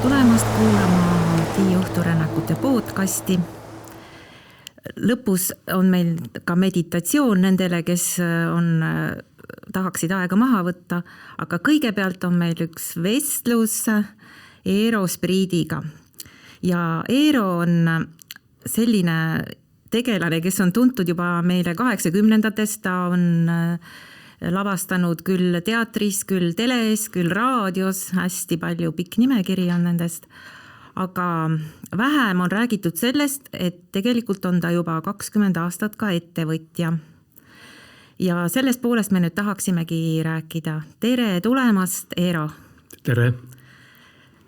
tulemast kuulama Tiiu õhturännakute podcasti. Lõpus on meil ka meditatsioon nendele, kes tahaksid aega maha võtta, aga kõigepealt on meil üks vestlus Eero Spriidiga. Ja Eero on selline tegelane, kes on tuntud juba meile 80-ndatest, ta on lavastanud küll teatris, küll teles, küll raadios, hästi palju pikk nimekiri on nendest, aga vähem on räägitud sellest, et tegelikult on ta juba 20 aastat ka ettevõtja. Ja sellest poolest me nüüd tahaksimegi rääkida. Tere tulemast, Eero! Tere!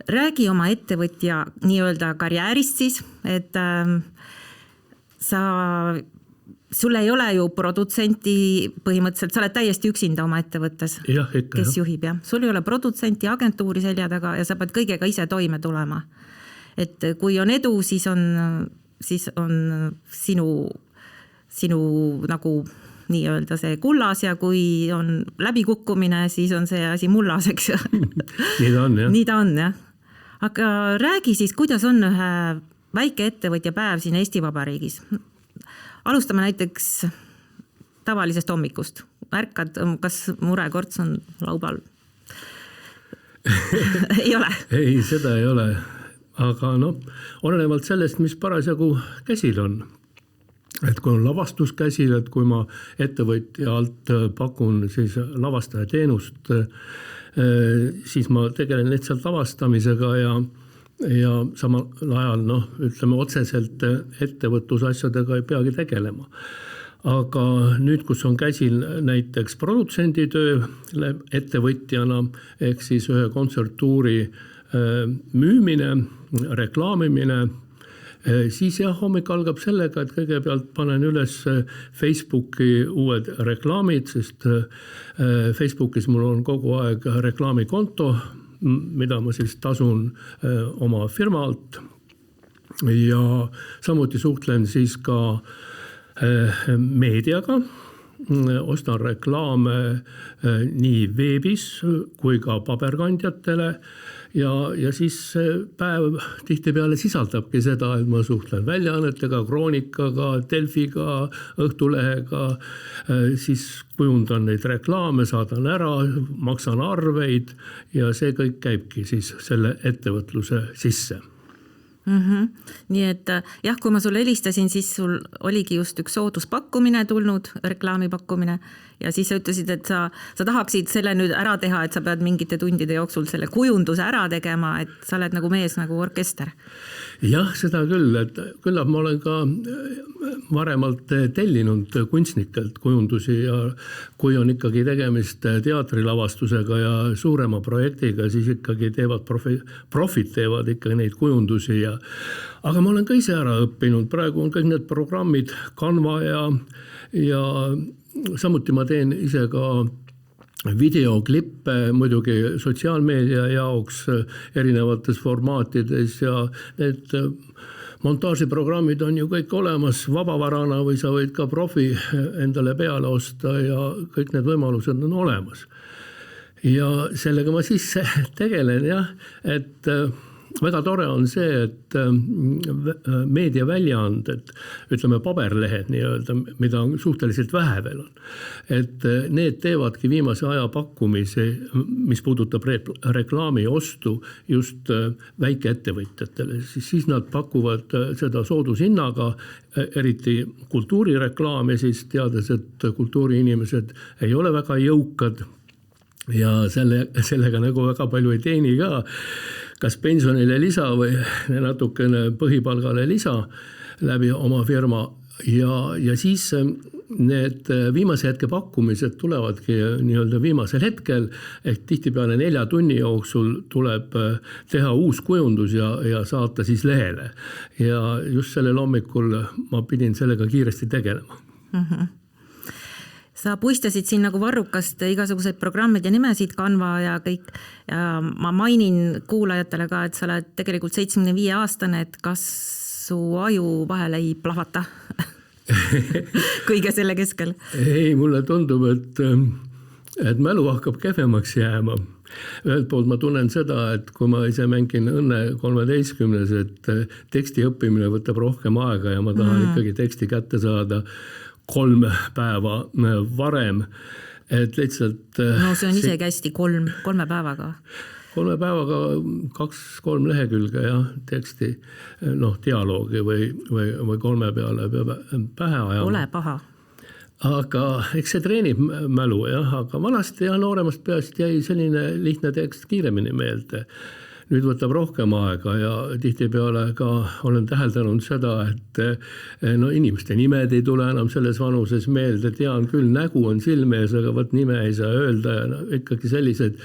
Räägi oma ettevõtja nii-öelda karjäärist siis, et sul ei ole ju produtsenti põhimõtteliselt, sa oled täiesti üksinda oma ettevõttes, kes juhib. Ja? Sul ei ole produtsenti, agentuuri selja taga ja sa pead kõigega ise toime tulema. Et kui on edu, siis on sinu nagu nii-öelda see kullas ja kui on läbikukkumine, siis on see asi mullas, eks. Nii ta on, jah. Nii ta on, jah. Aga räägi siis, kuidas on ühe väike ettevõtja päev siin Eesti Vabariigis. Alustame näiteks tavalisest hommikust. Ärkad, kas murekorts on laubal? Ei ole? Ei, seda ei ole. Aga olenevalt sellest, mis parasjagu käsil on. Et kui on lavastus käsil, et kui ma ettevõtja alt pakun siis lavastaja teenust, siis ma tegelen lihtsalt lavastamisega ja samal ajal, ütleme otseselt ettevõtlusasjadega ei peagi tegelema. Aga nüüd, kus on käsil näiteks produtsenditöö ettevõtjana, ehk siis ühe kontserttuuri müümine, reklaamimine, siis hommik algab sellega, et kõigepealt panen üles Facebooki uued reklaamid, sest Facebookis mul on kogu aeg reklaamikonto, mida ma siis tasun oma firma alt ja samuti suhtlen siis ka meediaga, ostan reklaame nii veebis kui ka paberkandjatele ja siis päev tihtipeale sisaldabki seda, et ma suhtlen väljaannetega, Kroonikaga, Delfiga, Õhtulehega, siis kujundan neid reklaame, saadan ära, maksan arveid ja see kõik käibki siis selle ettevõtluse sisse. Nii et jah, kui ma sulle helistasin, siis sul oligi just üks sooduspakkumine tulnud, reklaamipakkumine ja siis sa ütlesid, et sa tahaksid selle nüüd ära teha, et sa pead mingite tundide jooksul selle kujunduse ära tegema, et sa oled nagu mees nagu orkester. Jah, seda küll, et küllap ma olen ka varemalt tellinud kunstnikelt kujundusi ja kui on ikkagi tegemist teatrilavastusega ja suurema projektiga, siis ikkagi profid teevad ikka neid kujundusi aga ma olen ka ise ära õppinud, praegu on kõik need programmid Canva ja samuti ma teen ise ka videoklippe muidugi sotsiaalmeedia jaoks erinevates formaatides ja need montaažiprogrammid on ju kõik olemas vabavarana või sa võid ka profi endale peale osta ja kõik need võimalused on olemas. Ja sellega ma siis tegelen et väga tore on see, et meediaväljaanded, ütleme paberlehed nii-öelda, mida on suhteliselt vähe veel on, et need teevadki viimase aja pakkumisi, mis puudutab reklaami ostu just väikeettevõtjatele. Siis nad pakuvad seda soodushinnaga, eriti kultuurireklaami, siis teades, et kultuuriinimesed ei ole väga jõukad ja sellega nagu väga palju ei teeni ka, kas pensionile lisa või natukene põhipalgale lisa läbi oma firma ja siis need viimase hetke pakkumised tulevadki nii-öelda viimasel hetkel, ehk tihtipeale 4 tunni jooksul tuleb teha uus kujundus ja saata siis lehele. Ja just sellel hommikul ma pidin sellega kiiresti tegelema. Sa puistasid siin nagu varrukast igasuguseid programmid ja nimesid, Canva ja kõik. Ja ma mainin kuulajatele ka, et sa oled tegelikult 75-aastane, et kas su aju vahel ei plahvata kõige selle keskel? Ei, mulle tundub, et et mälu hakkab kehvemaks jääma. Ühelt poolt ma tunnen seda, et kui ma ise mängin Õnne 13, et teksti õppimine võtab rohkem aega ja ma tahan ikkagi teksti kätte saada 3 päeva varem, et lihtsalt... No see on isegi hästi 3 päevaga. 3 päevaga 2-3 lehekülge ja teksti, dialoogi või 3 peale peab pähe ajama. Ole paha. Aga eks see treenib mälu, aga vanasti ja nooremast peast jäi selline lihtne tekst kiiremini meelde. Nüüd võtab rohkem aega ja tihtipeale ka olen täheldanud seda, et inimeste nimed ei tule enam selles vanuses meelde, tean küll, nägu on silme ees, aga võt nime ei saa öelda ja ikkagi sellised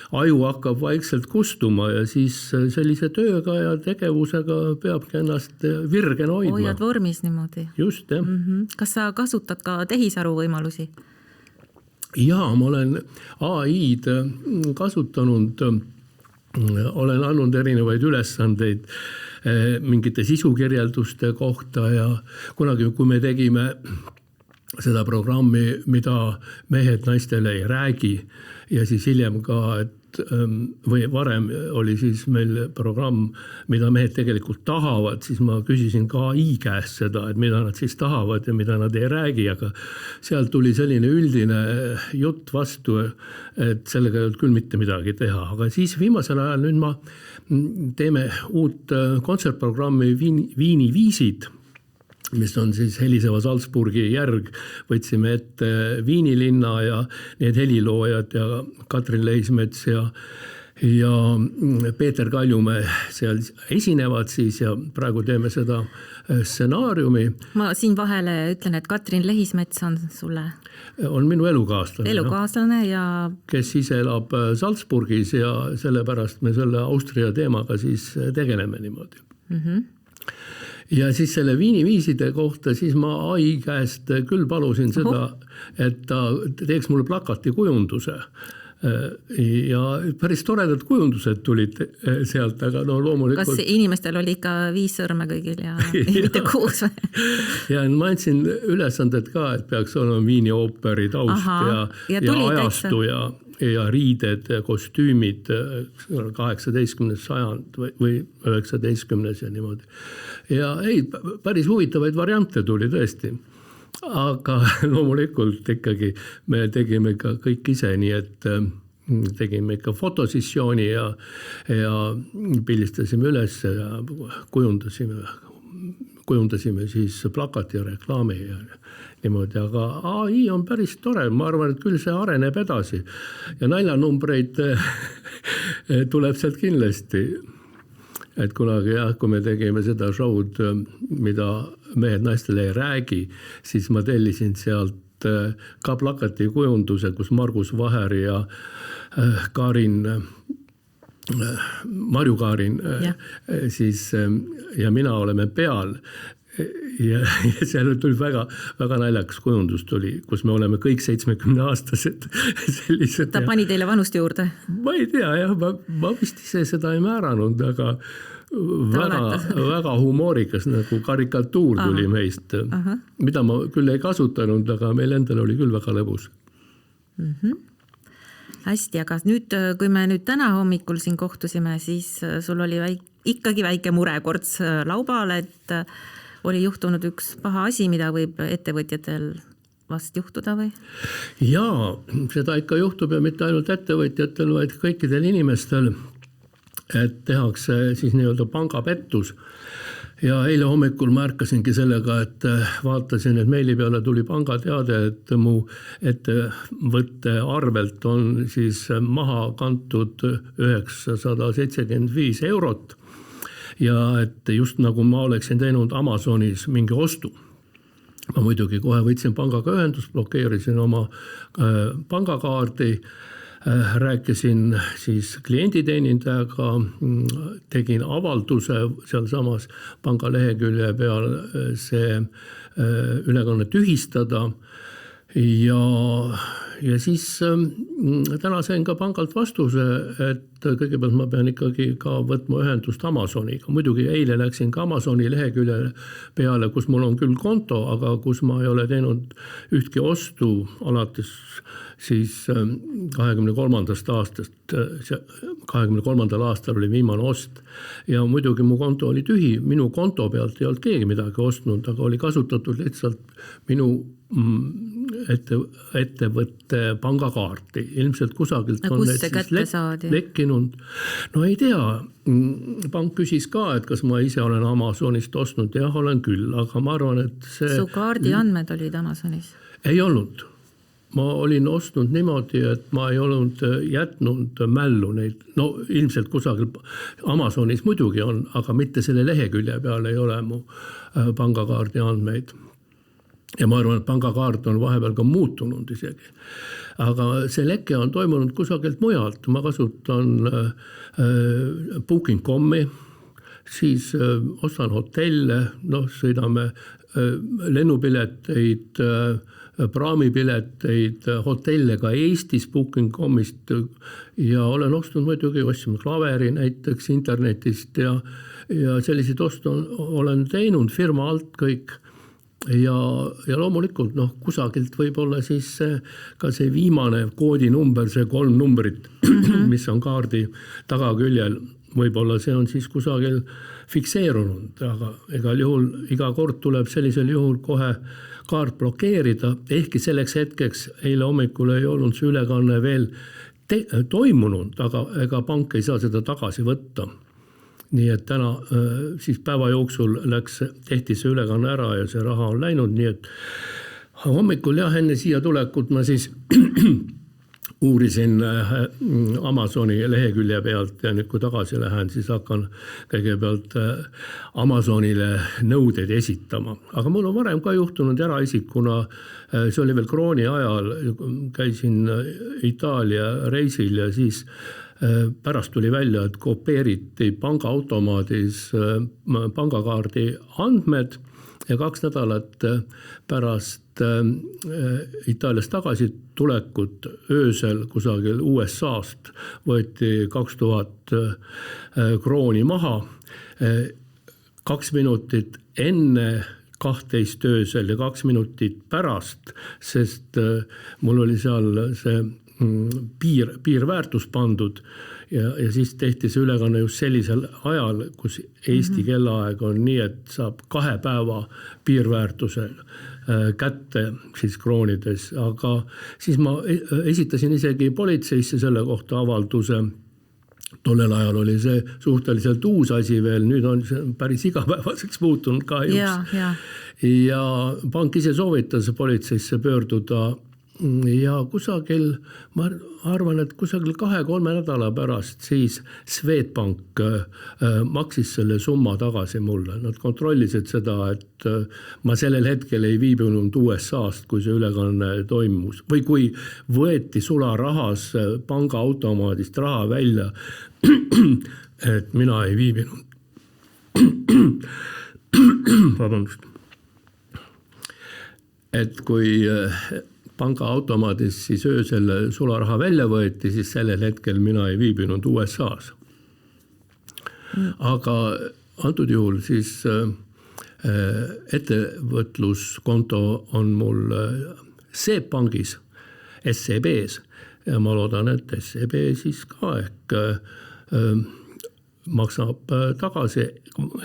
aju hakkab vaikselt kustuma ja siis sellise tööga ja tegevusega peabki ennast virgena hoidma. Hoiad vormis niimoodi. Just, jah. Kas sa kasutad ka tehisaru võimalusi? Jaa, ma olen AI-d kasutanud, olen andnud erinevaid ülesandeid mingite sisukirjelduste kohta ja kunagi, kui me tegime seda programmi, mida mehed naistele ei räägi ja siis hiljem ka, või varem oli siis meil programm, mida mehed tegelikult tahavad, siis ma küsisin ka AI käest seda, et mida nad siis tahavad ja mida nad ei räägi, aga sealt tuli selline üldine jutt vastu, et sellega ei olnud küll mitte midagi teha. Aga siis viimasel ajal nüüd ma teeme uut kontsertprogrammi Viini viisid, mis on siis Heliseva Salzburgi järg, võtsime ette Viini linna ja need heliloojad ja Katrin Leismets ja Peeter Kaljumäe seal esinevad siis ja praegu teeme seda stsenaariumi. Ma siin vahele ütlen, et Katrin Leismets on sulle? On minu elukaaslane. Elukaaslane ja... Kes ise elab Salzburgis ja sellepärast me selle Austria teemaga siis tegeleme niimoodi. Ja siis selle Viini viiside kohta siis ma AI käest küll palusin seda, et ta teeks mulle plakati kujunduse. Ja päris toredad kujundused tulid sealt, aga loomulikult... Kas inimestel oli ikka 5 sõrme kõigil ja mitte 6? Ja ma andsin ülesanded ka, et peaks olema Viini ooperi taust ja ajastu ja riided, kostüümid 18. sajand või 19. ja niimoodi. Ja päris huvitavaid variante tuli tõesti. Aga loomulikult ikkagi me tegime ka kõik ise, nii et tegime ikka fotosessiooni ja pildistasime üles ja kujundasime siis plakati ja reklaami ja niimoodi, aga AI on päris tore, ma arvan, et küll see areneb edasi ja naljanumbreid tuleb sealt kindlasti. Et kunagi kui me tegime seda showd, mida mehed naistele ei räägi, siis ma tellisin sealt ka plakati kujunduse, kus Margus Vaher ja Marju Kaarin siis, ja mina oleme peal. Ja seal tuli väga naljakas kujundus tuli, kus me oleme kõik 70-aastased. Ta pani teile vanust juurde? Ma ei tea, jah, ma vist ise seda ei määranud, aga väga humoorikas nagu karikatuur tuli meist, mida ma küll ei kasutanud, aga meil endal oli küll väga lõbus. Hästi, aga nüüd, kui me nüüd täna hommikul siin kohtusime, siis sul oli ikkagi väike murekorts laubal, et oli juhtunud üks paha asi, mida võib ettevõtjatel vast juhtuda või? Jaa, seda ikka juhtub ja mitte ainult ettevõtjatel, vaid kõikidel inimestel, et tehakse siis nii-öelda pangapettus. Ja eile hommikul ma ärkasingi sellega, et vaatasin, et meili peale tuli pangateade, et mu ettevõtte arvelt on siis maha kantud 975 eurot. Ja et just nagu ma oleksin teinud Amazonis mingi ostu. Ma muidugi kohe võtsin pangaga ühendust, blokeerisin oma pangakaardi, rääkisin siis klienditeenindajaga, tegin avalduse seal samas pangalehekülje peal see ülekanne tühistada ja siis täna sain ka pangalt vastuse, et kõigepealt ma pean ikkagi ka võtma ühendust Amazoniga. Muidugi eile läksin ka Amazoni lehekülje peale, kus mul on küll konto, aga kus ma ei ole teinud ühtki ostu alates siis 23. aastast. 23. aastal oli viimane ost ja muidugi mu konto oli tühi, minu konto pealt ei olnud keegi midagi ostnud, aga oli kasutatud lihtsalt minu ettevõtte pangakaarti. Ilmselt kusagilt on need siis lekkinud. No ei tea, pank küsis ka, et kas ma ise olen Amazonist ostnud. Jah, olen küll, aga ma arvan, et see... Su kaardi andmed olid Amazonis? Ei olnud. Ma olin ostnud niimoodi, et ma ei olnud jätnud mällu neid. No ilmselt kusagil Amazonis muidugi on, aga mitte selle lehekülje peal ei ole mu pangakaardi andmeid. Ja ma arvan, et pangakaart on vahepeal ka muutunud isegi. Aga see leke on toimunud kusagilt mujalt. Ma kasutan Booking.comi, siis ostan hotelle, sõidame lennupileteid, praamipileteid, hotelle ka Eestis Booking.comist ja olen ostnud muidugi, ostsime klaveri näiteks internetist ja selliseid ostu olen teinud firma alt kõik. Ja loomulikult kusagilt võib olla siis ka see viimane koodinumber, see 3 numbrit, mis on kaardi tagaküljel, võib-olla see on siis kusagil fikseerunud, aga igal juhul iga kord tuleb sellisel juhul kohe kaart blokeerida, ehkki selleks hetkeks eile hommikul ei olnud see ülekanne veel toimunud, aga ega pank ei saa seda tagasi võtta. Nii et täna siis päeva jooksul tehti see ülekanne ära ja see raha on läinud, nii et hommikul enne siia tulekut ma siis uurisin Amazoni lehekülje pealt ja nüüd kui tagasi lähen, siis hakkan kõigepealt Amazonile nõudeid esitama. Aga mul on varem ka juhtunud eraisikuna, see oli veel krooni ajal, käisin Itaalia reisil ja siis pärast tuli välja, et kopeeriti pangaautomaadis pangakaardi andmed ja 2 nädalat pärast Itaaliast tagasi tulekut öösel kusagil USA-st võeti 2000 krooni maha 2 minutit enne 12 öösel ja 2 minutit pärast, sest mul oli seal see piirväärtus pandud ja siis tehti see ülekanne just sellisel ajal, kus Eesti kellaaeg on nii, et saab 2 päeva piirväärtusel kätte siis kroonides, aga siis ma esitasin isegi politseisse selle kohta avalduse. Tollel ajal oli see suhteliselt uus asi veel, nüüd on see päris igapäevaseks muutunud kahjuks. Ja pank ise soovitas politseisse pöörduda ja kusagil, ma arvan, et kusagil 2-3 nädala pärast siis Swedbank maksis selle summa tagasi mulle. Nad kontrollisid seda, et ma sellel hetkel ei viibinud USA-st, kui see ülekanne toimus. Või kui võeti sularahas pangaautomaadist raha välja, et mina ei viibinud. Vabandust. Et kui pangaautomaadis siis öösel sularaha välja võeti, siis sellel hetkel mina ei viibinud USA-s. Aga antud juhul siis ettevõtluskonto on mul SEB-pangis, SEB-s ja ma loodan, et SEB siis ka ehk maksab tagasi,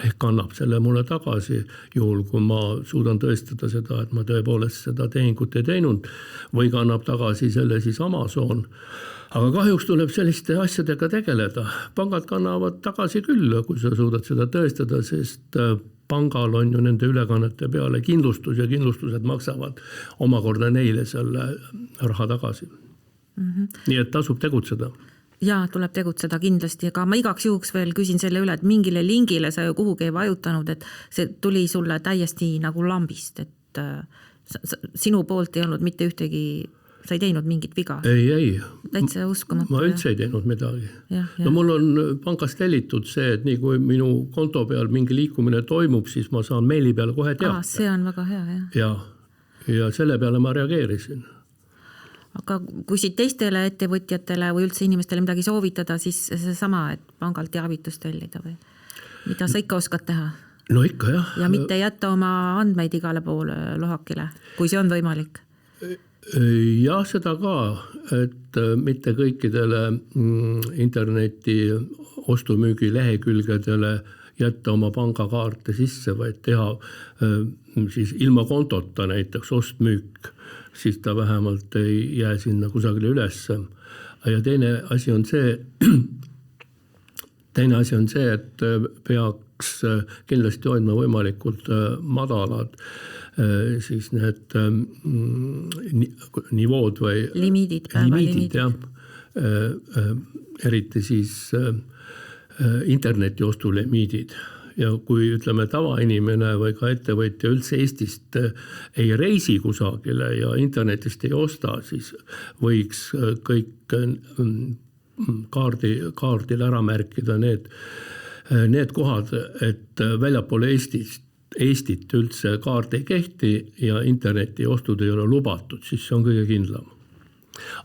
ehk kannab selle mulle tagasi juhul, kui ma suudan tõestada seda, et ma tõepoolest seda tehingut ei teinud või kannab tagasi selle siis Amazon. Aga kahjuks tuleb selliste asjadega tegeleda. Pangad kannavad tagasi küll, kui sa suudad seda tõestada, sest pangal on ju nende ülekannete peale kindlustus ja kindlustused maksavad omakorda neile selle raha tagasi. Nii et tasub tegutseda. Jaa, tuleb tegutseda kindlasti, aga ma igaks juhuks veel küsin selle üle, et mingile lingile sa ju kuhugi ei vajutanud, et see tuli sulle täiesti nagu lambist, et sinu poolt ei olnud mitte ühtegi, sa ei teinud mingit viga? Ei. Täitsa uskumatu. Ma üldse ei teinud midagi. No mul on pangast tellitud see, et nii kui minu konto peal mingi liikumine toimub, siis ma saan meili peale kohe teada. See on väga hea, jah. Ja selle peale ma reageerisin. Aga kui siit teistele ettevõtjatele või üldse inimestele midagi soovitada, siis see sama, et pangalt teavitust tellida või mida sa ikka oskad teha? No ikka jah. Ja mitte jätta oma andmeid igale poole lohakile, kui see on võimalik? Jah, seda ka, et mitte kõikidele interneti ostumüügi lehekülgedele jätta oma pangakaarte sisse, vaid teha siis ilma kontota näiteks ostmüük, siis ta vähemalt ei jää sinna kusagile üles. Ja teine asi on see, et peaks kindlasti hoidma võimalikult madalad siis need nivood või limiidid, jah, eriti siis interneti ostulimiidid. Ja kui ütleme tavainimene või ka ettevõtja üldse Eestist ei reisi kusagile ja internetist ei osta, siis võiks kõik kaardil ära märkida need kohad, et väljapoole Eestit üldse kaart ei kehti ja interneti ostud ei ole lubatud, siis see on kõige kindlam.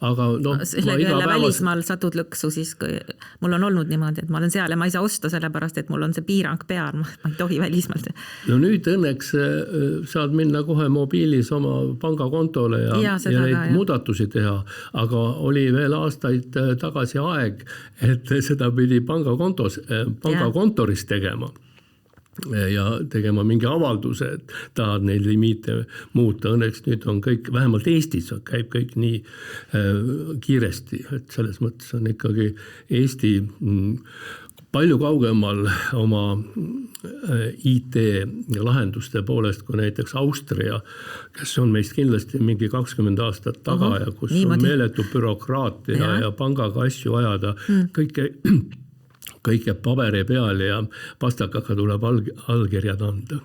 Aga sellega jälle välismaal satud lõksu, siis kui mul on olnud niimoodi, et ma olen seal ja ma ei saa osta sellepärast, et mul on see piirang peal, ma ei tohi välismaalt. No nüüd õnneks saad minna kohe mobiilis oma pangakontole ja neid muudatusi teha, aga oli veel aastaid tagasi aeg, et seda pidi pangakontoris tegema. Ja tegema mingi avalduse, et tahad neid limiite muuta. Õnneks nüüd on kõik, vähemalt Eestis käib kõik nii kiiresti, et selles mõttes on ikkagi Eesti palju kaugemal oma IT-lahenduste poolest kui näiteks Austria, kes on meist kindlasti mingi 20 aastat taga ja kus on meeletu bürokraatia ja pangaga asju ajada, kõik jääb paberi peal ja pastakaga tuleb allkirjad anda.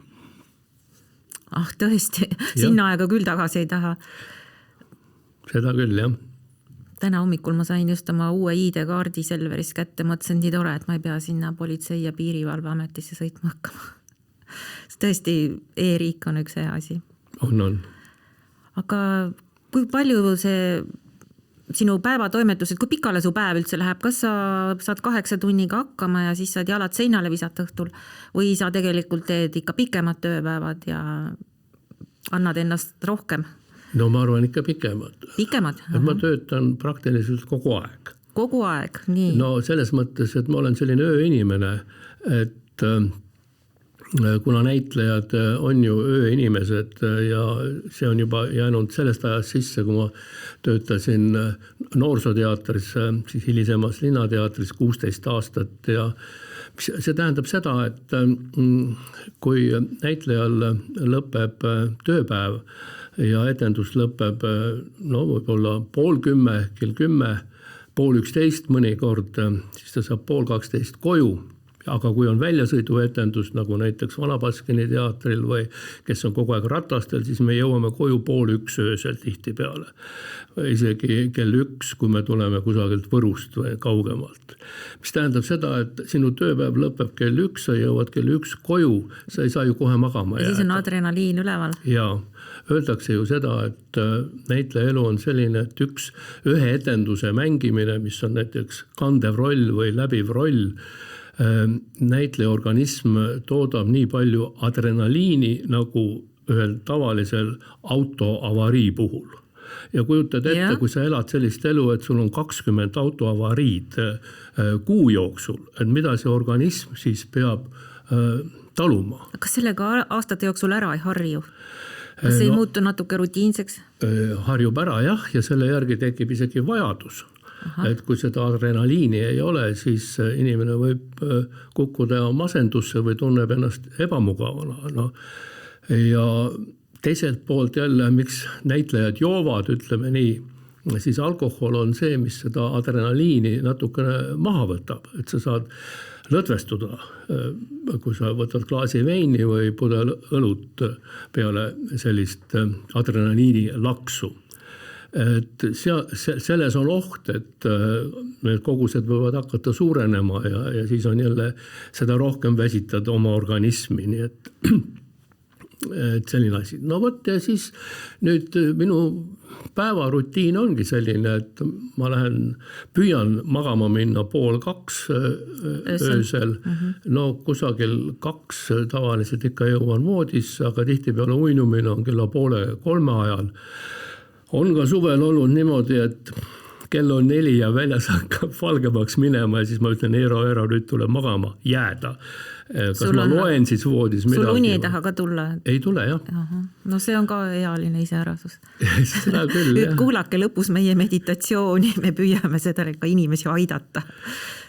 Tõesti, sinna aega küll tagasi ei taha. Seda küll, jah. Täna hommikul ma sain just oma uue ID-kaardi Selveris kätte, mõtlesin nii tore, et ma ei pea sinna politsei- ja piirivalveametisse sõitma hakkama. Tõesti, e-riik on üks hea asi. On. Aga kui palju see sinu päevatoimetused, kui pikale su päev üldse läheb, kas sa saad 8 tunniga hakkama ja siis saad jalad seinale visata õhtul või sa tegelikult teed ikka pikemad tööpäevad ja annad ennast rohkem? No ma arvan ikka pikemad. Pikemad? Et ma töötan praktiliselt kogu aeg. Kogu aeg, nii? No selles mõttes, et ma olen selline ööinimene, et kuna näitlejad on ju ööinimesed ja see on juba jäänud sellest ajast sisse, kui ma töötasin noorsooteatris, siis hilisemas linnateatris 16 aastat ja see tähendab seda, et kui näitlejal lõpeb tööpäev ja etendus lõpeb võib-olla 9:30, kell 10, 10:30 mõnikord, siis ta saab 11:30 koju. Aga kui on väljasõiduetendus, nagu näiteks Vana-Baskini teatril või kes on kogu aeg ratastel, siis me jõuame koju 12:30 öösel tihtipeale. Isegi kell 1, kui me tuleme kusagilt Võrust või kaugemalt. Mis tähendab seda, et sinu tööpäev lõpeb kell 1, sa jõuad kell 1 koju, sa ei saa ju kohe magama jääda. Ja siis on adrenaliin üleval. Ja öeldakse ju seda, et näitleja elu on selline, et ühe etenduse mängimine, mis on näiteks kandev roll või läbiv roll, näitleja organism toodab nii palju adrenaliini nagu ühel tavalisel autoavarii puhul. Ja kujutad ette, kui sa elad sellist elu, et sul on 20 autoavariid kuu jooksul, et mida see organism siis peab taluma. Kas sellega aastate jooksul ära ei harju? Kas ei muutu natuke rutiinseks? Harjub ära jah, ja selle järgi tekib isegi vajadus. Et kui seda adrenaliini ei ole, siis inimene võib kukkuda masendusse või tunneb ennast ebamugavana. Ja teiselt poolt jälle, miks näitlejad joovad, ütleme nii, siis alkohol on see, mis seda adrenaliini natukene maha võtab, et sa saad lõdvestuda, kui sa võtad klaasi veini või pudel õlut peale sellist adrenaliini laksu. Et selles on oht, et need kogused võivad hakata suurenema ja siis on jälle seda rohkem väsitad oma organismi, nii et selline asi. No vot ja siis nüüd minu päevarutiin ongi selline, et ma püüan magama minna 1:30 öösel. No kusagil 2 tavaliselt ikka jõuan voodisse, aga tihtipeale uinumine on kella 2:30 ajal. On ka suvel olnud niimoodi, et kell on 4 ja väljas hakkab valgemaks minema ja siis ma ütlen, Eero, nüüd tuleb magama jääda. Kas ma loen siis voodis midagi? Sul uni ei taha ka tulla? Ei tule, jah. No see on ka ealine iseärasus. Seda küll, jah. Kuulake lõpus meie meditatsiooni, me püüame seda ka inimesi aidata.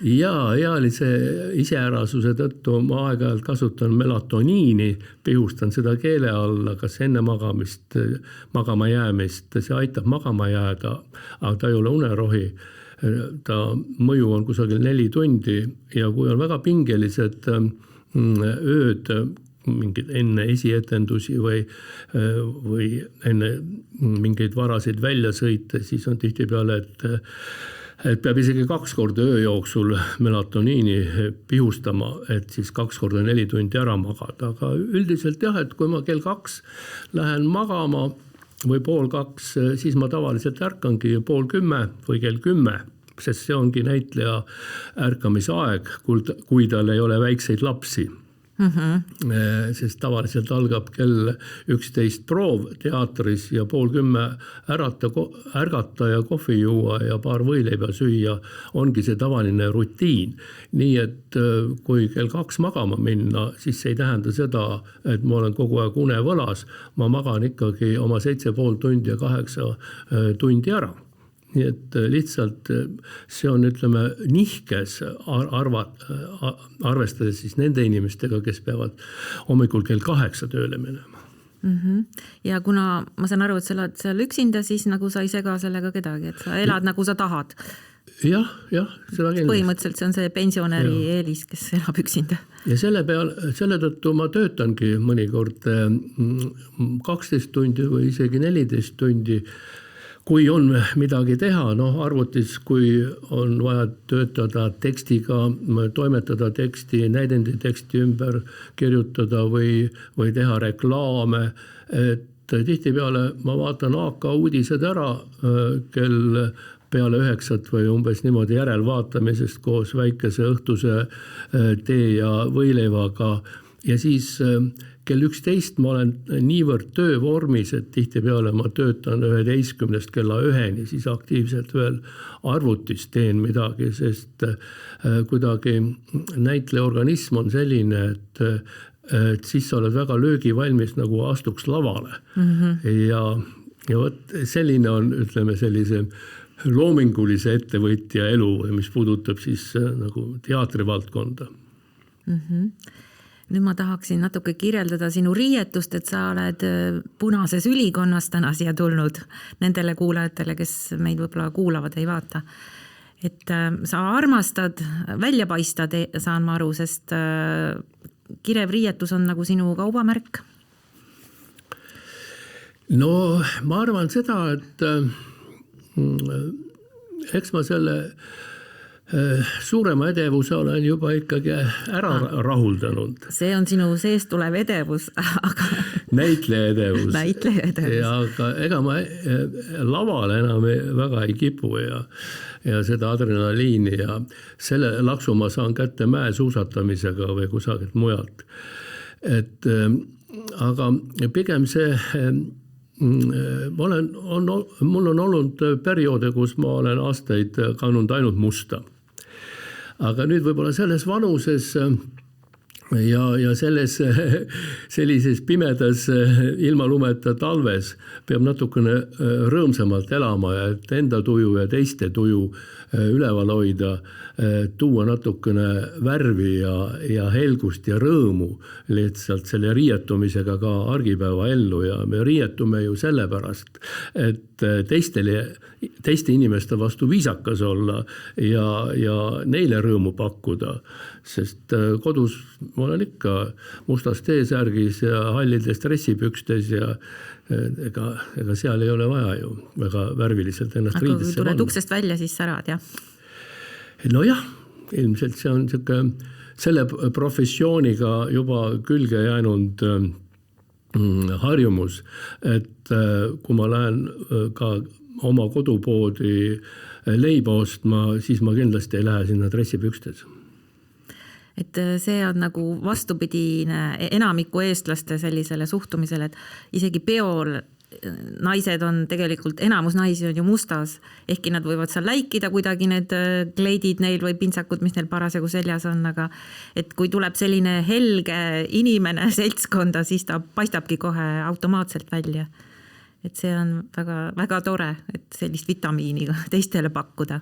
Jaa, ealise iseärasuse tõttu ma aeg-ajalt kasutan melatoniini, pihustan seda keele alla, kas enne magama jäämist, see aitab magama jääda, aga ta ei ole unerohi. Ta mõju on kusagil 4 tundi ja kui on väga pingelised ööd mingid enne esietendusi või enne mingeid varaseid väljasõite, siis on tihtipeale, et peab isegi 2 korda öö jooksul melatoniini pihustama, et siis 2 korda 4 tundi ära magada. Aga üldiselt jah, et kui ma kell 2 lähen magama või 1:30, siis ma tavaliselt ärkangi 9:30 või kell 10, sest see ongi näitleja ärkamisaeg, kui tal ei ole väikseid lapsi. Sest tavaliselt algab kell 11 proov teatris ja 9:30 ärgata ja kohvi juua ja paar võileiba süüa ongi see tavaline rutiin. Nii et kui kell 2 magama minna, siis see ei tähenda seda, et ma olen kogu aeg unevõlas. Ma magan ikkagi oma 7,5 tundi ja 8 tundi ära. Nii et lihtsalt see on, ütleme, nihkes arvestades siis nende inimestega, kes peavad hommikul kell 8 tööle minema. Ja kuna ma saan aru, et sa oled seal üksinda, siis nagu sa ei sega sellega kedagi, et sa elad nagu sa tahad. Jah, seda kindlasti. Põhimõtteliselt see on see pensionäri eelis, kes elab üksinda. Ja selle tõttu ma töötangi mõnikord 12 tundi või isegi 14 tundi, kui on midagi teha, arvutis, kui on vaja töötada tekstiga, toimetada teksti, näidendi teksti ümber kirjutada või teha reklaame, et tihtipeale ma vaatan AK uudised ära kell peale 9 või umbes niimoodi järelvaatamisest koos väikese õhtuse tee ja võileivaga ja siis kell 11 ma olen niivõrd töövormis, et tihtipeale ma töötan 11 kella 1-ni, siis aktiivselt veel arvutis teen midagi, sest kuidagi näitleja organism on selline, et siis sa oled väga löögivalmis nagu astuks lavale. Ja võt, selline on, ütleme, sellise loomingulise ettevõtja elu, mis puudutab siis nagu teatrivaldkonda. Nüüd ma tahaksin natuke kirjeldada sinu riietust, et sa oled punases ülikonnas täna siia tulnud nendele kuulajatele, kes meid võib-olla kuulavad, ei vaata. Et sa armastad välja paista, saan ma aru, sest kirev riietus on nagu sinu kaubamärk. No ma arvan seda, et eks ma selle suurema edevuse olen juba ikkagi ära rahuldanud. See on sinu seest tulev edevus. Aga... Näitleja edevus. Ja aga ega ma lavale enam väga ei kipu ja seda adrenaliini ja selle laksu ma saan kätte mäesuusatamisega või kusagilt mujalt. Aga pigem see... mul on olnud perioode, kus ma olen aastaid kandnud ainult musta. Aga nüüd võib-olla selles vanuses ja sellises pimedas ilmalumeta talves peab natukene rõõmsamalt elama ja et enda tuju ja teiste tuju üleval hoida, tuua natukene värvi ja helgust ja rõõmu lihtsalt selle riietumisega ka argipäeva ellu ja me riietume ju sellepärast, et teiste inimeste vastu viisakas olla ja neile rõõmu pakkuda, sest kodus ma olen ikka mustas T-särgis ja hallides dressipükstes ja ega seal ei ole vaja ju väga värviliselt ennast riidesse panna. Aga kui tuled uksest välja, siis särad, jah? No jah, ilmselt see on selle professiooniga juba külge jäänud harjumus, et kui ma lähen ka oma kodupoodi leiba ostma, siis ma kindlasti ei lähe sinna dressipükstes. Et see on nagu vastupidine enamiku eestlaste sellisele suhtumisele, et isegi peol naised on tegelikult, enamus naisi on ju mustas, ehkki nad võivad seal läikida kuidagi need kleidid neil või pintsakud, mis neil parasjagu seljas on, aga et kui tuleb selline helge inimene seltskonda, siis ta paistabki kohe automaatselt välja. Et see on väga, väga tore, et sellist vitamiini teistele pakkuda.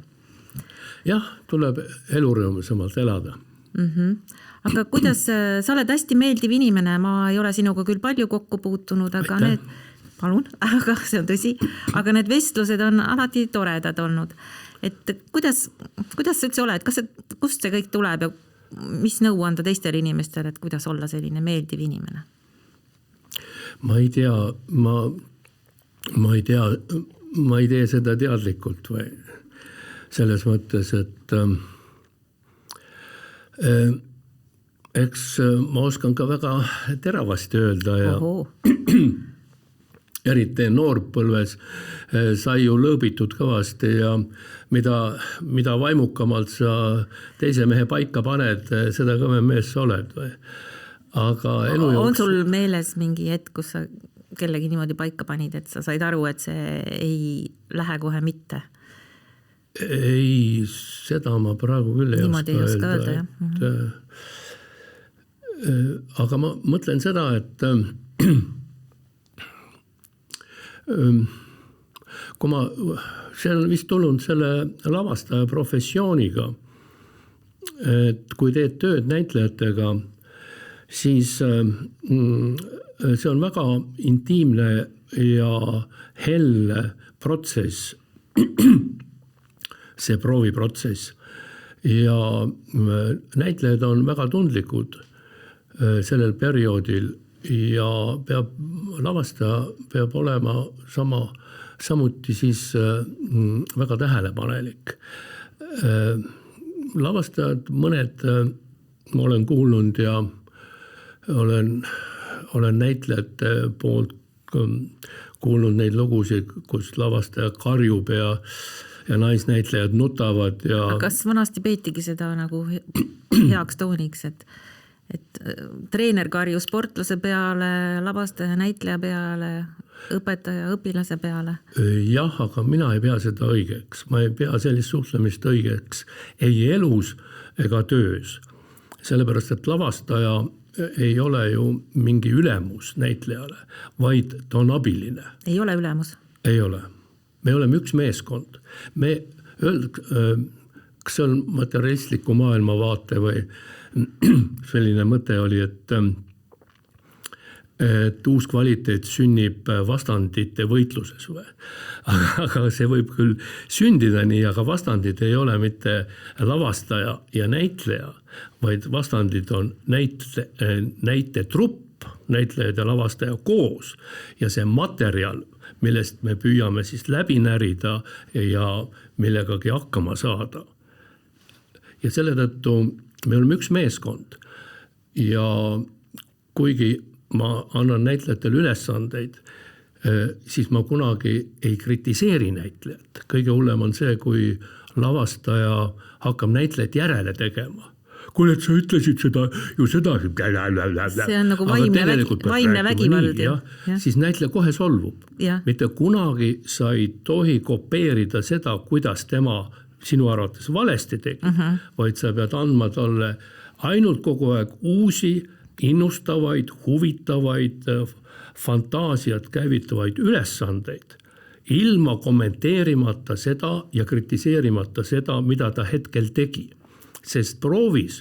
Jah, tuleb elurõõmusamalt elada. Aga kuidas, sa oled hästi meeldiv inimene, ma ei ole sinuga küll palju kokku puutunud, aga aga see on tõsi, aga need vestlused on alati toredad olnud. Et kuidas sa üldse oled, kust see kõik tuleb ja mis nõu anda teistele inimestele, et kuidas olla selline meeldiv inimene? Ma ei tee seda teadlikult või selles mõttes, et eks ma oskan ka väga teravasti öelda ja eriti noorpõlves sai ju lõõbitud kõvasti ja mida vaimukamalt sa teise mehe paika paned, seda kõvem mees sa oled. Aga on sul meeles mingi hetk, kus sa kellegi niimoodi paika panid, et sa said aru, et see ei lähe kohe mitte? Ei, seda ma praegu küll ei oska öelda. Aga ma mõtlen seda, et kui see on vist tulnud selle lavastaja professiooniga, et kui teed tööd näitlejatega, siis see on väga intiimne ja helle protsess, see prooviprotsess. Ja näitlejad on väga tundlikud sellel perioodil ja lavastaja peab olema samuti siis väga tähelepanelik. Lavastajad mõned ma olen kuulnud ja olen näitlejate poolt kuulnud neid lugusid, kus lavastaja karjub ja naisnäitlejad nutavad. Kas vanasti peetigi seda nagu heaks tooniks, et treener karju sportlase peale, lavastaja näitleja peale, õpetaja õpilase peale? Jah, aga mina ei pea seda õigeks. Ma ei pea sellist suhtlemist õigeks ei elus ega töös. Sellepärast, et lavastaja ei ole ju mingi ülemus näitlejale, vaid ta on abiline. Ei ole ülemus? Ei ole. Me oleme üks meeskond. Kas see on materialistliku maailmavaate või selline mõte oli, et uus kvaliteet sünnib vastandite võitluses või? Aga see võib küll sündida nii, aga vastandid ei ole mitte lavastaja ja näitleja, vaid vastandid on näitetrupp, näitlejad ja lavastaja koos ja see materjal, millest me püüame siis läbi närida ja millegagi hakkama saada. Ja selle tõttu me oleme üks meeskond ja kuigi ma annan näitlejatele ülesandeid, siis ma kunagi ei kritiseeri näitlejat. Kõige hullem on see, kui lavastaja hakkab näitlejat järele tegema. Kuule, et sa ütlesid seda, ju seda. See on nagu vaimne vägivald. Siis näitleja kohe solvub. Mitte kunagi sa ei tohi kopeerida seda, kuidas tema sinu arvates valesti tegi, vaid sa pead andma talle ainult kogu aeg uusi, innustavaid, huvitavaid, fantaasiat käivitavaid ülesandeid, ilma kommenteerimata seda ja kritiseerimata seda, mida ta hetkel tegi. Sest proovis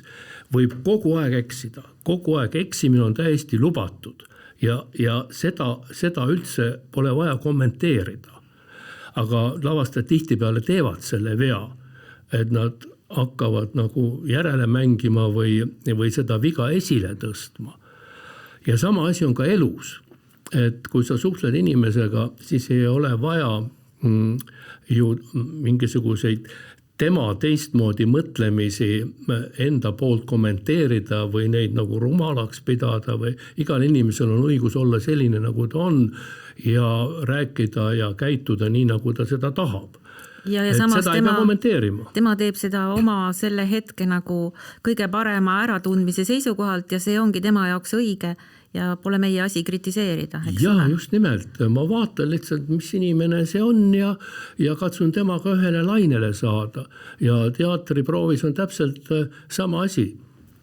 võib kogu aeg eksida. Kogu aeg eksimine on täiesti lubatud ja seda üldse pole vaja kommenteerida. Aga lavastajad tihtipeale teevad selle vea, et nad hakkavad nagu järele mängima või seda viga esile tõstma. Ja sama asi on ka elus. Et kui sa suhtled inimesega, siis ei ole vaja ju mingisuguseid tema teistmoodi mõtlemisi enda poolt kommenteerida või neid nagu rumalaks pidada või igal inimesel on õigus olla selline, nagu ta on ja rääkida ja käituda nii, nagu ta seda tahab. Ja samas seda ei pea kommenteerima. Tema teeb seda oma selle hetke nagu kõige parema äratundmise seisukohalt ja see ongi tema jaoks õige ja pole meie asi kritiseerida. Ja just nimelt, ma vaatan lihtsalt, mis inimene see on ja katsun temaga ühele lainele saada. Ja teatriproovis on täpselt sama asi,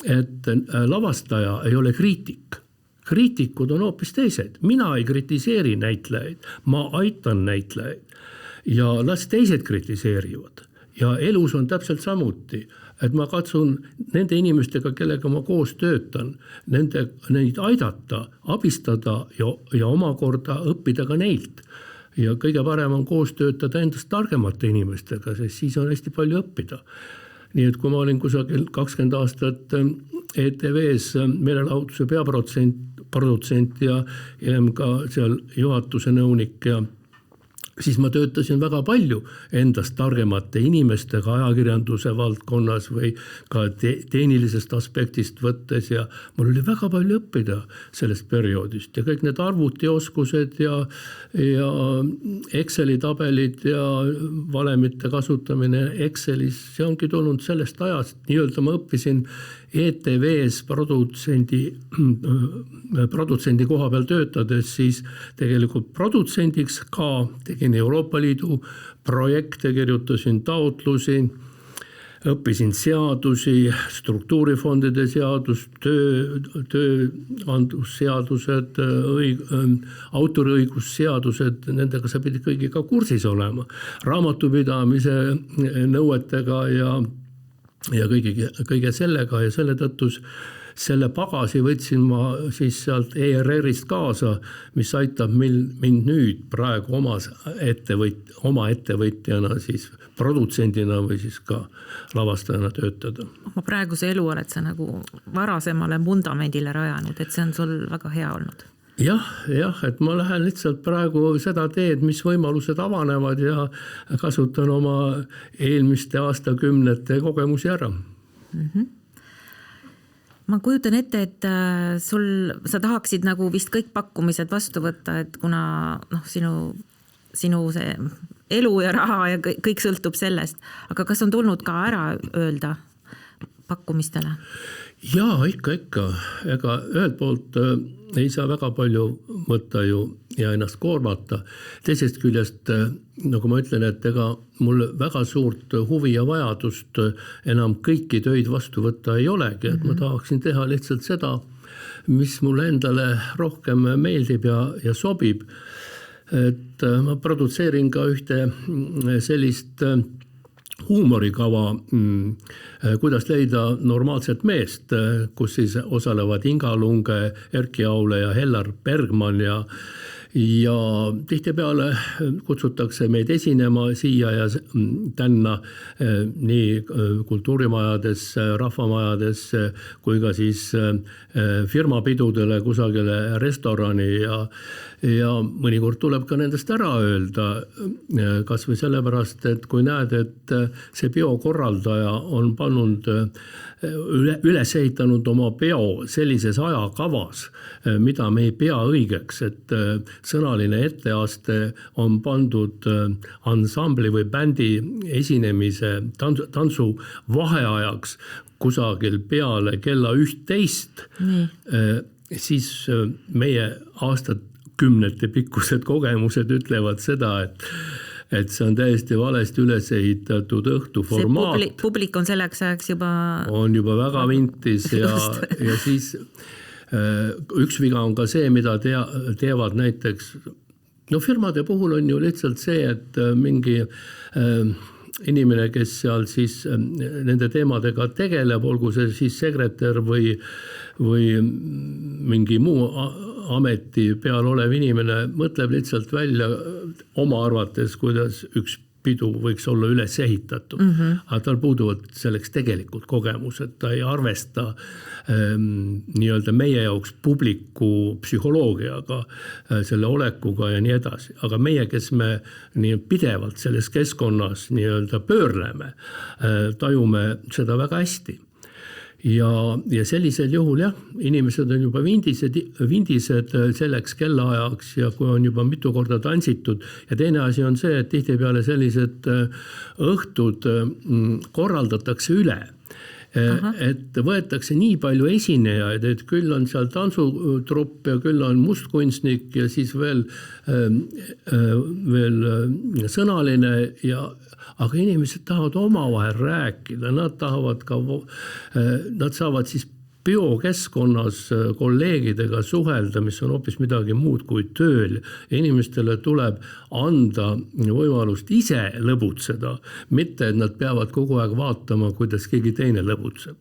et lavastaja ei ole kriitik. Kriitikud on hoopis teised. Mina ei kritiseeri näitlejaid, ma aitan näitlejaid. Ja las teised kritiseerivad. Ja elus on täpselt samuti, et ma katsun nende inimestega, kellega ma koos töötan, neid aidata, abistada ja omakorda õppida ka neilt. Ja kõige parem on koos töötada endast targemate inimestega, sest siis on hästi palju õppida. Nii et kui ma olin kusagil 20 aastat ETV-s meelelahutuse peaprodutsent ja hiljem ka seal juhatuse nõunik ja siis ma töötasin väga palju endast targemate inimestega ajakirjanduse valdkonnas või ka tehnilisest aspektist võttes ja mul oli väga palju õppida sellest perioodist ja kõik need arvutioskused ja Exceli tabelid ja valemite kasutamine Excelis, see ongi tulnud sellest ajast, nii-öelda ma õppisin ETV-s produtsendi koha peal töötades, siis tegelikult produtsendiks ka tegin Euroopa Liidu projekte, kirjutasin taotlusi, õppisin seadusi, struktuurifondide seadust, tööandlusseadused, autoriõigusseadused, nendega sa pidid kõigiga kursis olema. Raamatupidamise nõuetega ja kõige sellega ja selle tõttu selle pagasi võtsin ma siis sealt ERR-ist kaasa, mis aitab mind nüüd praegu oma ettevõtjana siis produtsendina või siis ka lavastajana töötada. Oma praeguse elu oled sa nagu varasemale vundamendile rajanud, et see on sul väga hea olnud. Jah, et ma lähen lihtsalt praegu seda teed, mis võimalused avanevad ja kasutan oma eelmiste aastakümnete kogemusi ära. Ma kujutan ette, et sa tahaksid nagu vist kõik pakkumised vastu võtta, et kuna sinu see elu ja raha ja kõik sõltub sellest, aga kas on tulnud ka ära öelda pakkumistele? Jaa, ikka. Ega ühelt poolt ei saa väga palju võtta ju ja ennast koormata. Teisest küljest, nagu ma ütlen, et ega mul väga suurt huvi ja vajadust enam kõiki töid vastu võtta ei olegi. Et ma tahaksin teha lihtsalt seda, mis mulle endale rohkem meeldib ja sobib. Et ma produtseerin ka ühte sellist huumorikava, kuidas leida normaalset meest, kus siis osalevad Inga Lunge, Erki Aule ja Hellar Bergman ja tihtipeale kutsutakse meid esinema siia ja tänna nii kultuurimajades, rahvamajades kui ka siis firmapidudele kusagile restorani ja mõnikord tuleb ka nendest ära öelda, kas või sellepärast, et kui näed, et see biokorraldaja on pannud üles ehitanud oma peo sellises ajakavas, mida me ei pea õigeks, et sõnaline etteaste on pandud ansambli või bändi esinemise tantsu vaheajaks kusagil peale kella 11, siis meie aastakümnete pikkused kogemused ütlevad seda, et see on täiesti valesti üles ehitatud õhtuformaat. See publik on selleks ajaks on juba väga vintis ja siis üks viga on ka see, mida teevad näiteks, firmade puhul on ju lihtsalt see, et mingi inimene, kes seal siis nende teemadega tegeleb, olgu see siis sekretär või mingi muu ameti peal olev inimene, mõtleb lihtsalt välja oma arvates, kuidas üks pidu võiks olla üles ehitatud, aga tal puuduvad selleks tegelikult kogemused, ta ei arvesta nii-öelda meie jaoks publiku psühholoogiaga, selle olekuga ja nii edasi. Aga meie, kes me nii pidevalt selles keskkonnas nii-öelda pöörleme, tajume seda väga hästi. Ja sellisel juhul jah, inimesed on juba vindised selleks kellaajaks ja kui on juba mitu korda tantsitud ja teine asi on see, et tihtipeale sellised õhtud korraldatakse üle. Et võetakse nii palju esinejaid, et küll on seal tantsutrupp ja küll on mustkunstnik ja siis veel sõnaline aga inimesed tahavad omavahel rääkida, nad saavad siis biokeskkonnas kolleegidega suhelda, mis on hoopis midagi muud kui tööl. Inimestele tuleb anda võimalust ise lõbutseda, mitte et nad peavad kogu aeg vaatama, kuidas keegi teine lõbutseb.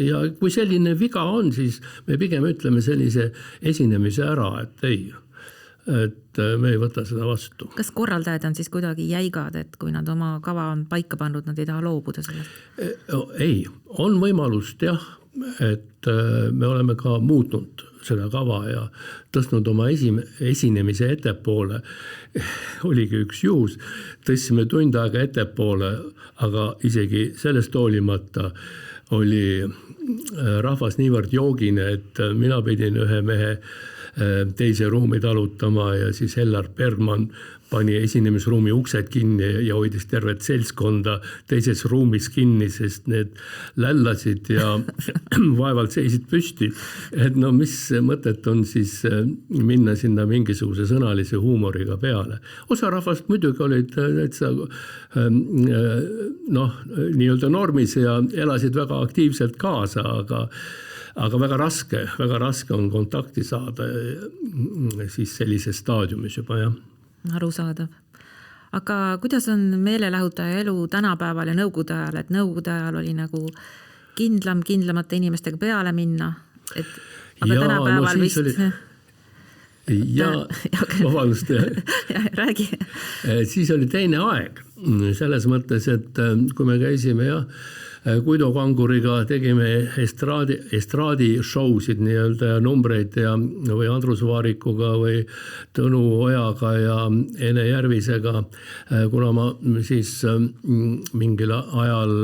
Ja kui selline viga on, siis me pigem ütleme sellise esinemise ära, et me ei võta seda vastu. Kas korraldajad on siis kuidagi jäigad, et kui nad oma kava on paika pannud, nad ei taha loobuda sellest? Ei, on võimalust jah, et me oleme ka muutnud seda kava ja tõstnud oma esinemise ettepoole. Oligi üks juhus, tõstsime tund aega ettepoole, aga isegi sellest hoolimata oli rahvas niivõrd joogine, et mina pidin ühe mehe teise ruumi talutama ja siis Ellar Bergman pani esinemisruumi uksed kinni ja hoidis tervet seltskonda teises ruumis kinni, sest need lällasid ja vaevalt seisid püsti. Et no mis mõtet on siis minna sinna mingisuguse sõnalise huumoriga peale. Osa rahvast muidugi olid täitsa nii-öelda normis ja elasid väga aktiivselt kaasa, aga väga raske on kontakti saada siis sellises staadiumis juba, jah. Arusaadav. Aga kuidas on meelelahutaja elu tänapäeval ja nõukogude ajal, et nõukogude ajal oli nagu kindlamate inimestega peale minna, aga ja, tänapäeval vist... Vabandust. Räägi. Siis oli teine aeg, selles mõttes, et kui me käisime Guido Kanguriga tegime estraadi showsid nii-öelda ja numbreid või Andrus Vaarikuga või Tõnu Ojaga ja Ene Järvisega, kuna ma siis mingil ajal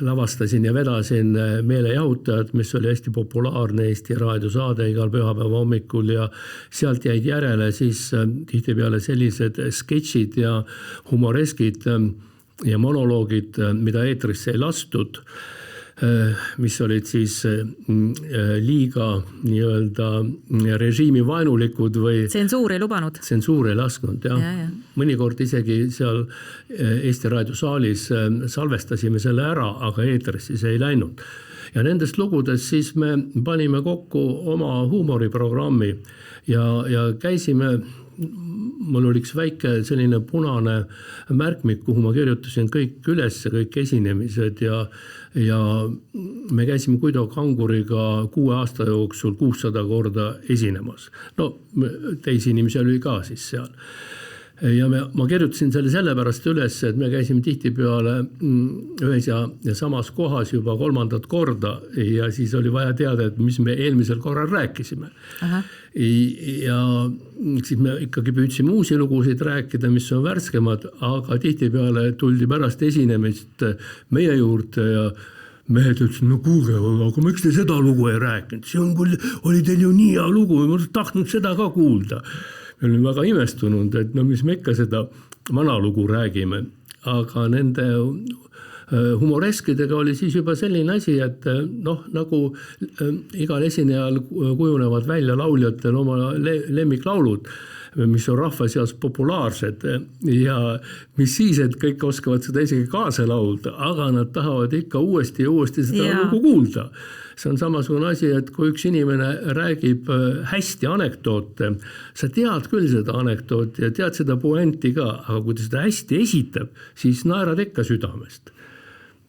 lavastasin ja vedasin Meelejahutajat, mis oli hästi populaarne Eesti raadiosaade igal pühapäeva hommikul ja sealt jäid järele siis tihtipeale sellised sketšid ja humoreskid ja monoloogid, mida eetrisse ei lastud, mis olid siis liiga nii-öelda režiimivaenulikud või... Tsensuur ei lubanud. Tsensuur ei lasknud, jah. Ja. Mõnikord isegi seal Eesti raadiosaalis salvestasime selle ära, aga eetrisse see ei läinud. Ja nendest lugudest siis me panime kokku oma huumoriprogrammi ja käisime... Mul oli üks väike selline punane märkmik, kuhu ma kirjutasin kõik üles, kõik esinemised ja me käisime Guido Kanguriga 6 aasta jooksul 600 korda esinemas. No teisi inimesi oli ka siis seal. Ja ma kirjutasin selle sellepärast üles, et me käisime tihtipeale ühes ja samas kohas juba 3. korda ja siis oli vaja teada, et mis me eelmisel korral rääkisime. Aha. Ja siis me ikkagi püüdsime uusi lugusid rääkida, mis on värskemad, aga tihtipeale tuldi pärast esinemist meie juurde ja mehed ütlesid, no kuulge, aga miks te seda lugu ei rääkinud? See oli teil ju nii hea lugu, ma tahtnud seda ka kuulda. Me olime väga imestunud, et no mis me ikka seda vana lugu räägime, aga nende humoreskidega oli siis juba selline asi, et nagu igal esinejal kujunevad välja lauljatel oma lemmiklaulud, mis on rahva seas populaarsed ja mis siis, et kõik oskavad seda isegi kaasa laulda, aga nad tahavad ikka uuesti ja uuesti seda lugu kuulda. See on samasugune asi, et kui üks inimene räägib hästi anekdoote, sa tead küll seda anekdooti ja tead seda puenti ka, aga kui ta seda hästi esitab, siis naerad ikka südamest.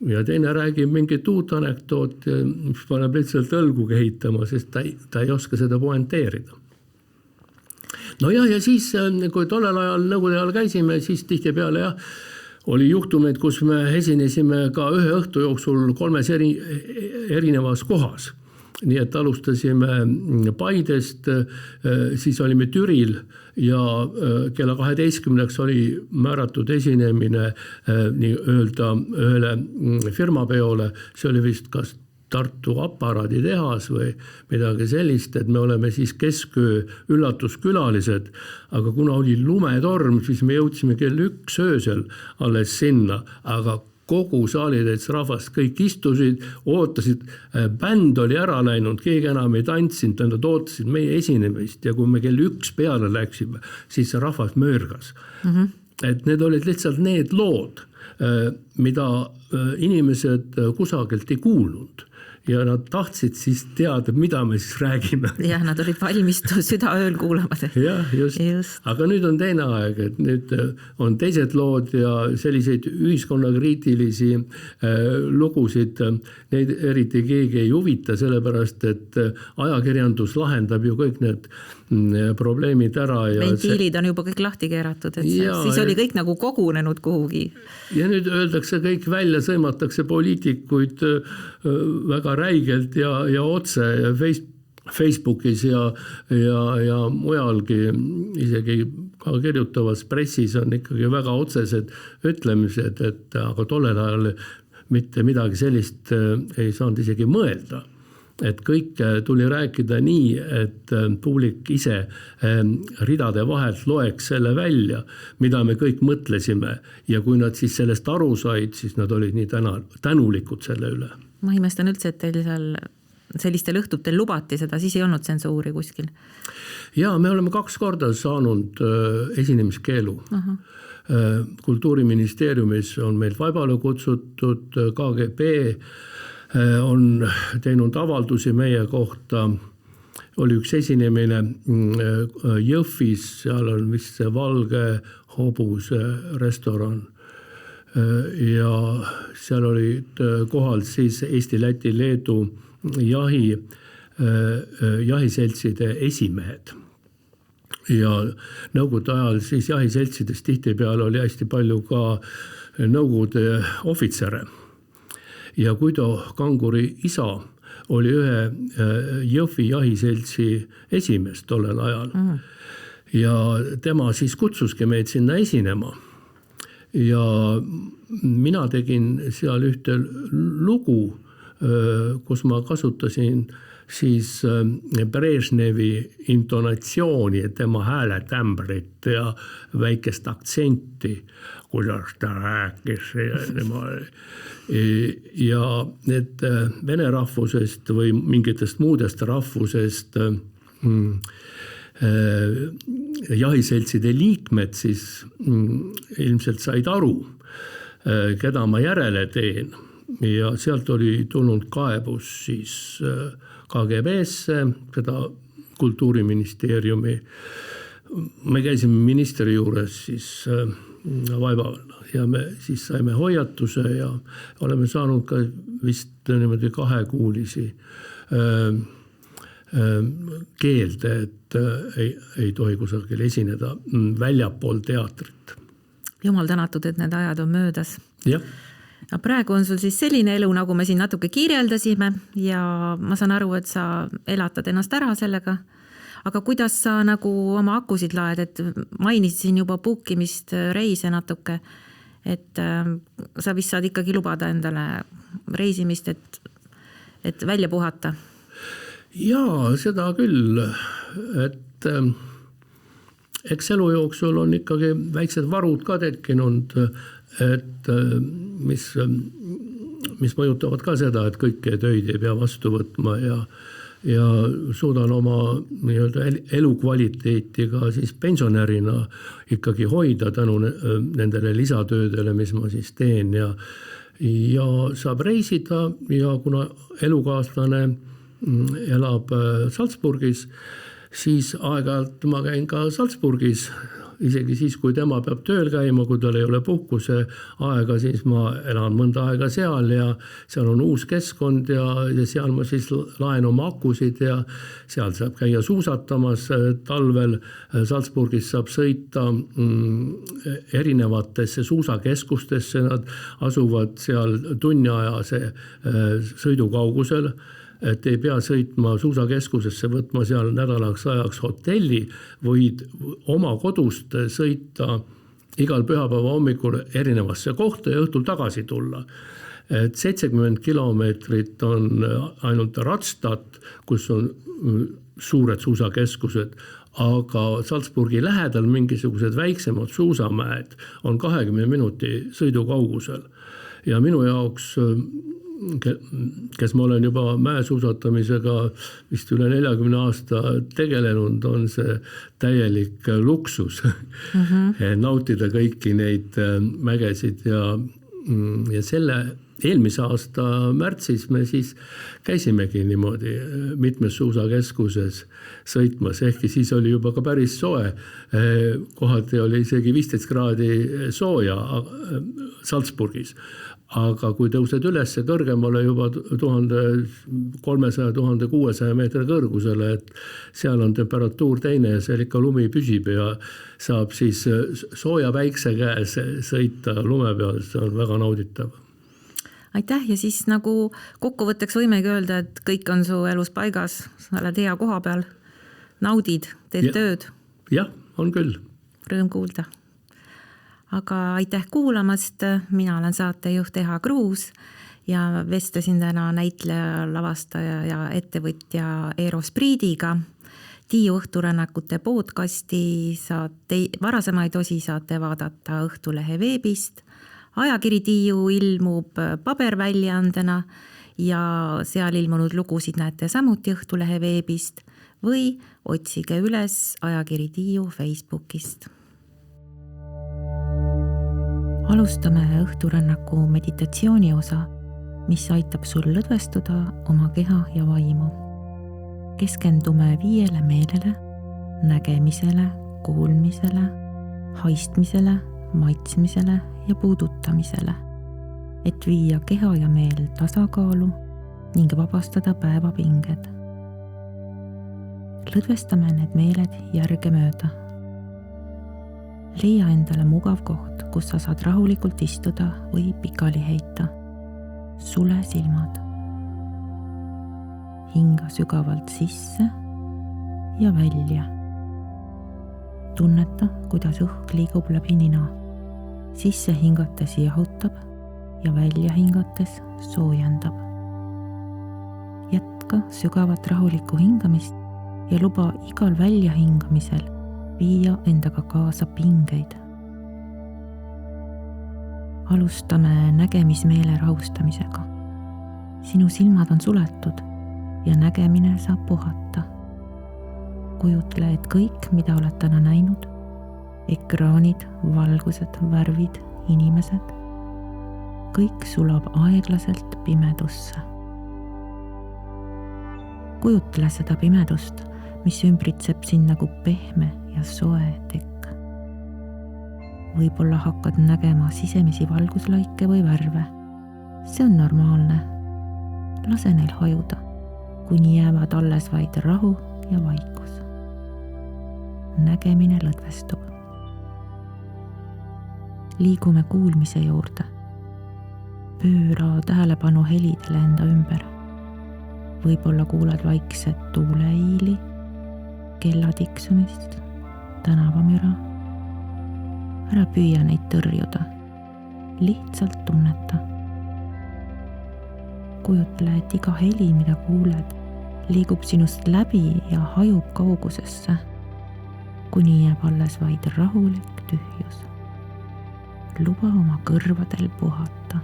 Ja teine räägib mingit uut anekdooti, mis paneb lihtsalt õlgu kehitama, sest ta ei oska seda puenteerida. no ja siis, kui tollel ajal Nõukogude ajal käisime, siis tihtipeale oli juhtumeid, kus me esinesime ka ühe õhtu jooksul 3 erinevas kohas. Nii et alustasime Paidest, siis olime Türil ja kella 12 oli määratud esinemine nii-öelda ühele firmapeole, see oli vist kas Tartu aparaaditehas või midagi sellist, et me oleme siis kesköö üllatuskülalised, aga kuna oli lumetorm, siis me jõudsime kell 1 öösel alles sinna, aga kogu saalitäis rahvast, kõik istusid, ootasid, bänd oli ära läinud, keegi enam ei tantsinud, nad ootasid meie esinemist ja kui me kell 1 peale läksime, siis see rahvas möörgas. Et need olid lihtsalt need lood, mida inimesed kusagilt ei kuulnud. Ja nad tahtsid siis teada, mida me siis räägime. Jah, nad olid valmistu südaööl kuulama. Jah, just. Aga nüüd on teine aeg, et nüüd on teised lood ja selliseid ühiskonnakriitilisi lugusid, neid eriti keegi ei huvita, sellepärast, et ajakirjandus lahendab ju kõik need probleemid ära. Ventiilid on juba kõik lahti keeratud, et siis oli kõik nagu kogunenud kuhugi. Ja nüüd öeldakse kõik välja, sõimatakse poliitikuid väga räigelt ja otse Facebookis ja mujalgi, isegi ka kirjutavas pressis on ikkagi väga otsesed ütlemised, et aga tollel ajal mitte midagi sellist ei saanud isegi mõelda. Et kõik tuli rääkida nii, et publik ise ridade vahelt loeks selle välja, mida me kõik mõtlesime ja kui nad siis sellest aru said, siis nad olid nii tänulikud selle üle. Ma imestan üldse, et teil seal sellistel õhtutel lubati seda, siis ei olnud tsensuuri kuskil. Ja me oleme 2 korda saanud esinemiskeelu. Kultuuriministeeriumis on meil vaibale kutsutud, KGB on teinud avaldusi meie kohta, oli üks esinemine Jõhvis, seal on vist see Valge Hobuse restoran ja seal olid kohal siis Eesti, Läti, Leedu jahiseltside esimehed. Ja nõukogude ajal siis jahiseltsides tihtipeale oli hästi palju ka nõukogude ohvitsere. Ja Guido Kanguri isa oli ühe Jõhvi jahiseltsi esimees tollel ajal. Ja tema siis kutsuski meid sinna esinema. Ja mina tegin seal ühte lugu, kus ma kasutasin siis Brežnevi intonatsiooni, tema hääletämbrit ja väikest aktsenti, kuidas ta rääkis. Ja need vene rahvusest või mingitest muudest rahvusest jahiseltside liikmed siis ilmselt said aru, keda ma järele teen. Ja sealt oli tulnud kaebus siis KGB-sse, seda Kultuuriministeeriumi. Me käisime ministri juures siis vaival ja me siis saime hoiatuse ja oleme saanud ka vist niimoodi 2-kuulisi keelde, et ei tohi kusagil esineda väljapool teatrit. Jumal tänatud, et need ajad on möödas. Jah. Ja praegu on sul siis selline elu, nagu me siin natuke kirjeldasime ja ma saan aru, et sa elatad ennast ära sellega. Aga kuidas sa nagu oma akusid laed, et mainisid siin juba bookimist, reise natuke, et sa vist saad ikkagi lubada endale reisimist, et välja puhata? Jaa, seda küll, et eks elu jooksul on ikkagi väiksed varud ka tekkinud, et mis mõjutavad ka seda, et kõike töid ei pea vastu võtma ja suudan oma nii-öelda elukvaliteeti ka siis pensionärina ikkagi hoida tänu nendele lisatöödele, mis ma siis teen ja saab reisida ja kuna elukaaslane elab Salzburgis, siis aeg-ajalt ma käin ka Salzburgis isegi siis, kui tema peab tööl käima, kui tal ei ole puhkuse aega, siis ma elan mõnda aega seal ja seal on uus keskkond ja seal ma siis laen oma akusid ja seal saab käia suusatamas talvel. Salzburgis saab sõita erinevatesse suusakeskustesse, nad asuvad seal tunniajase sõidukaugusel, et ei pea sõitma suusakeskusesse, võtma seal nädalaks ajaks hotelli, võid oma kodust sõita igal pühapäeva hommikul erinevasse kohta ja õhtul tagasi tulla. Et 70 kilomeetrit on ainult Radstadt, kus on suured suusakeskused, aga Salzburgi lähedal mingisugused väiksemad suusamäed on 20 minuti sõidukaugusel. Ja minu jaoks, kes ma olen juba mäesuusatamisega vist üle 40 aasta tegelenud, on see täielik luksus nautida kõiki neid mägesid ja selle eelmise aasta märtsis me siis käisimegi niimoodi mitmes suusakeskuses sõitmas, ehkki siis oli juba ka päris soe. Kohati oli isegi 15 kraadi sooja Salzburgis. Aga kui tõused üles kõrgemale juba 1300–1600 meetri kõrgusele, et seal on temperatuur teine ja seal ikka lumi püsib ja saab siis sooja väikse käes sõita lume peal, see on väga nauditav. Aitäh ja siis nagu kokkuvõtteks võimegi öelda, et kõik on su elus paigas, sa oled hea koha peal, naudid, teed tööd. Jah, on küll. Rõõm kuulda. Aga aitäh kuulamast, mina olen saatejuht Eha Kruus ja vestlesin täna näitleja, lavastaja ja ettevõtja Eero Spriidiga. Tiiu õhturännakute podcasti varasemaid osi saate vaadata Õhtulehe veebist. Ajakiri Tiiu ilmub paberväljaandena ja seal ilmunud lugusid näete samuti Õhtulehe veebist või otsige üles Ajakiri Tiiu Facebookist. Alustame õhturännaku meditatsiooni osa, mis aitab sul lõdvestuda oma keha ja vaimu. Keskendume 5 meelele, nägemisele, kuulmisele, haistmisele, maitsmisele ja puudutamisele, et viia keha ja meel tasakaalu ning vabastada päevapinged. Lõdvestame need meeled järgemööda. Leia endale mugav koht, kus sa saad rahulikult istuda või pikali heita. Sule silmad. Hinga sügavalt sisse ja välja. Tunneta, kuidas õhk liigub läbi nina. Sisse hingates jahutab ja välja hingates soojendab. Jätka sügavat rahulikku hingamist ja luba igal väljahingamisel viia endaga kaasa pingeid. Alustame nägemismeele rahustamisega. Sinu silmad on suletud ja nägemine saab puhata. Kujutle, et kõik, mida oled täna näinud, ekraanid, valgused, värvid, inimesed, kõik sulab aeglaselt pimedusse. Kujutle seda pimedust, mis ümbritseb sind nagu pehme ja soe tekk. Võib-olla hakkad nägema sisemisi valguslaike või värve. See on normaalne. Lase neil hajuda, kuni jäävad alles vaid rahu ja vaikus. Nägemine lõdvestub. Liigume kuulmise juurde. Pööra tähelepanu helidele enda ümber. Võib-olla kuulad vaikset tuuleiili, kella tiksumist, tänavamüra. Ära püüa neid tõrjuda. Lihtsalt tunneta. Kujutle, et iga heli, mida kuuled, liigub sinust läbi ja hajub kaugusesse, kuni jääb alles vaid rahulik tühjus. Luba oma kõrvadel puhata.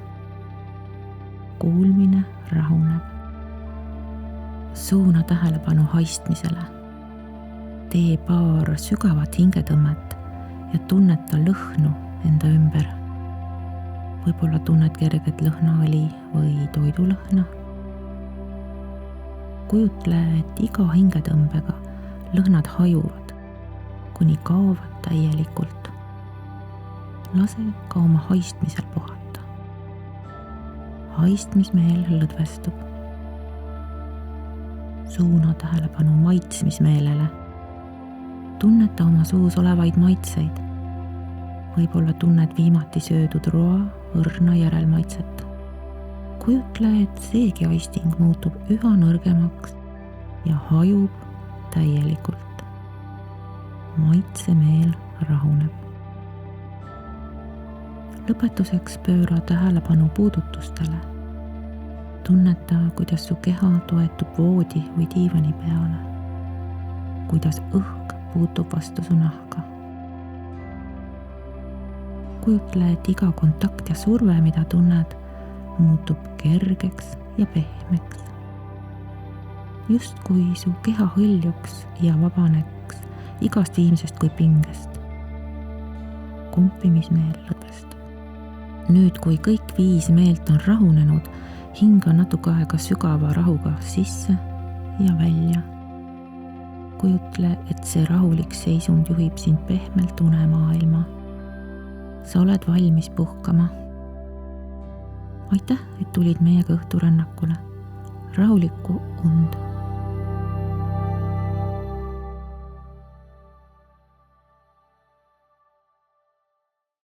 Kuulmine rahuneb. Suuna tähelepanu haistmisele. Tee paar sügavat hingetõmmet ja tunneta lõhnu enda ümber. Võib-olla tunned kerget lõhnaõli või toidulõhna. Kujutle, et iga hingetõmbega lõhnad hajuvad, kuni kaovad täielikult. Lase ka oma haistmisel puhata. Haistmismeel lõdvestub. Suuna tähelepanu maitsmismeelele. Tunneta oma suus olevaid maitseid. Võib-olla tunned viimati söödud roa, õrna järelmaitset. Kujutle, et seegi haisting muutub üha nõrgemaks ja hajub täielikult. Maitsemeel rahuneb. Lõpetuseks pööra tähelepanu puudutustele. Tunneta, kuidas su keha toetub voodi või diivani peale. Kuidas õhk puutub vastu su nahka. Kujutle, et iga kontakt ja surve, mida tunned, muutub kergeks ja pehmeks. Justkui su keha hõljuks ja vabaneks igast viimsest kui pingest. Kompimismeel lõdvestub. Nüüd, kui kõik 5 meelt on rahunenud, hinga natuke aega sügava rahuga sisse ja välja. Kujutle, et see rahulik seisund juhib sind pehmelt unemaailma. Sa oled valmis puhkama. Aitäh, et tulid meiega õhturännakule. Rahulikku und!